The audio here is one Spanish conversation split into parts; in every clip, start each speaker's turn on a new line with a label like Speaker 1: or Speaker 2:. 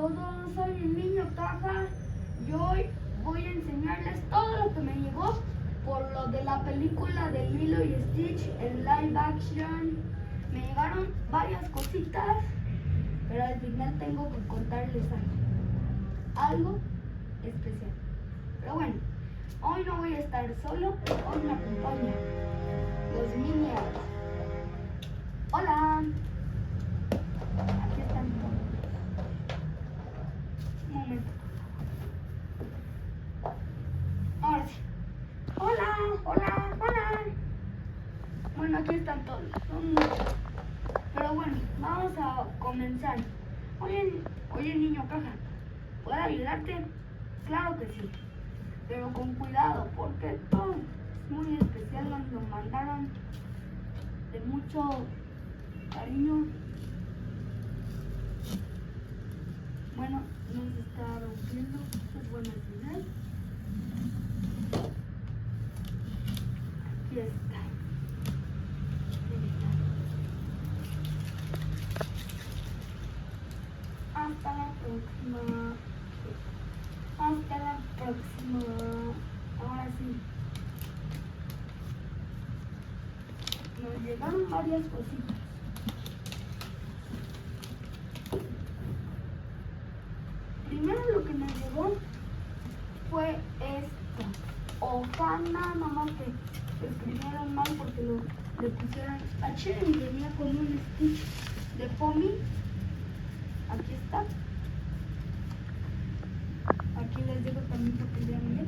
Speaker 1: todos, soy el niño caja y hoy voy a enseñarles todo lo que me llegó por lo de la película de Lilo y Stitch en live action. Me llegaron varias cositas, pero al final tengo que contarles algo especial. Pero bueno, hoy no voy a estar solo, hoy me acompañan los niños. Hola, aquí están todos. Un momento. Ahora sí. Hola, hola, hola. Bueno, aquí están todos. Son muchos. Pero bueno, vamos a comenzar. Oye, niño caja, ¿puedo ayudarte? Claro que sí, pero con cuidado, porque todo es muy especial. Nos lo mandaron de mucho cariño. Bueno, no se está rompiendo, eso es buena señal. Aquí está. Hasta la próxima. Hasta la próxima. Ahora sí. Nos llegaron varias cositas. Primero lo que nos llegó fue esto. Ohana, nomás que escribieron mal porque le pusieron H y venía con un Stitch de Pomi. Aquí está. Aquí les digo también porque vean bien.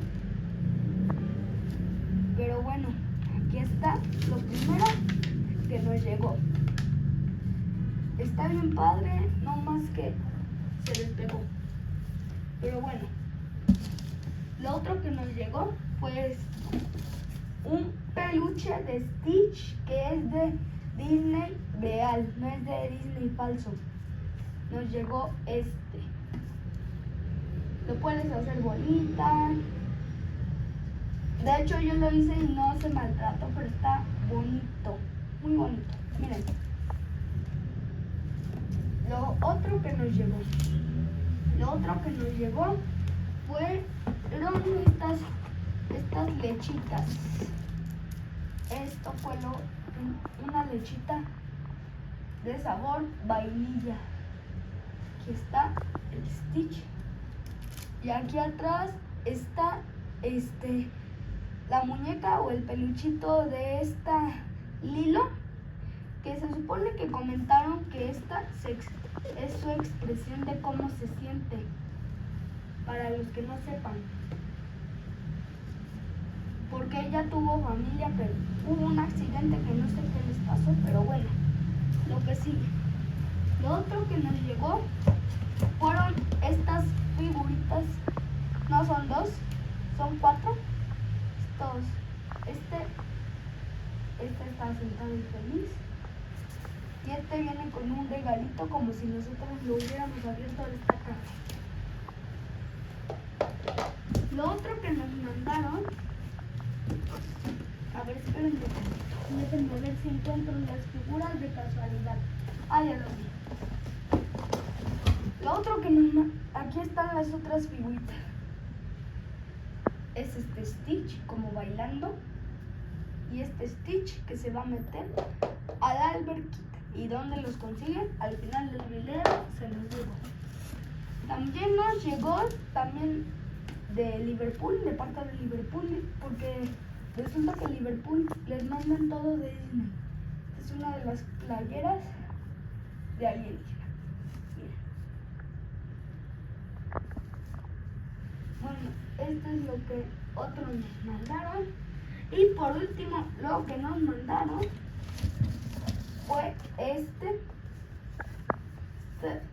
Speaker 1: Pero bueno, aquí está lo primero que nos llegó. Está bien padre, no más que se despegó. Pero bueno, lo otro que nos llegó fue un peluche de Stitch que es de Disney real, no es de Disney falso. Nos llegó este. Lo puedes hacer bolita. De hecho yo lo hice y no se maltrató, pero está bonito, muy bonito. Miren. Lo otro que nos llegó fueron estas lechitas. Esto fue una lechita de sabor vainilla. Aquí está el Stitch. Y aquí atrás está la muñeca o el peluchito de esta Lilo, que se supone que comentaron que esta es su expresión de cómo se siente, para los que no sepan. Porque ella tuvo familia, pero hubo un accidente que no sé qué les pasó, pero bueno, lo que sigue. Lo otro que nos llegó fueron estas figuritas. No son dos, son cuatro. Este está sentado y feliz. Y este viene con un regalito como si nosotros lo hubiéramos abierto de esta caja. Lo otro que nos mandaron, a ver, espérenme, déjenme ver si encuentro las figuras de casualidad. Ah, ya lo vi. Lo otro que nos mandaron, aquí están las otras figuritas. Es este Stitch como bailando y este Stitch que se va a meter a la alberquita. ¿Y dónde los consiguen? Al final del video se los digo. También nos llegó de Liverpool, de parte de Liverpool, porque resulta que Liverpool les mandan todo de Disney. Es una de las playeras de alienígena. Miren. Bueno, esto es lo que otros nos mandaron. Y por último, lo que nos mandaron fue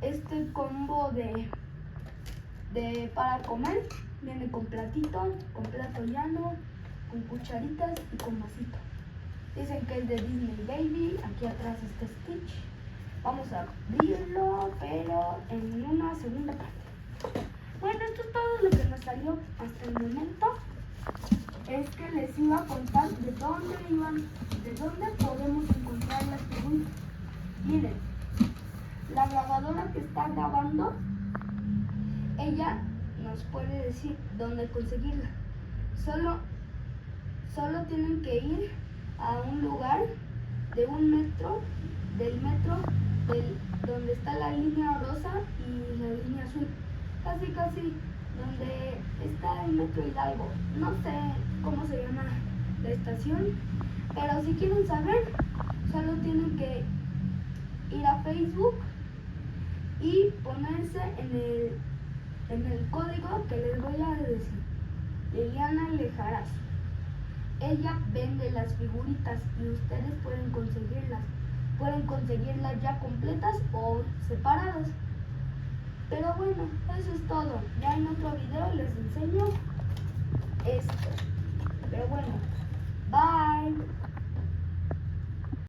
Speaker 1: este combo de para comer. Viene con platito, con plato llano, con cucharitas y con vasito. Dicen que es de Disney Baby. Aquí atrás está Stitch. Vamos a abrirlo, pero en una segunda parte. Bueno, esto es todo lo que nos salió hasta el momento. Es que les iba a contar de dónde podemos encontrar las figuras. Miren, la grabadora que está grabando ella nos puede decir dónde conseguirla. Solo tienen que ir a un lugar de un metro, del metro, donde está la línea rosa y la línea azul. Casi donde está el metro Hidalgo. No sé cómo se llama la estación, pero si quieren saber, solo tienen que ir a Facebook y ponerse en el código que les voy a decir. Liliana Lejaraz. Ella vende las figuritas y ustedes pueden conseguirlas. Pueden conseguirlas ya completas o separadas. Pero bueno, eso es todo. Ya en otro video les enseño esto. Pero bueno, bye.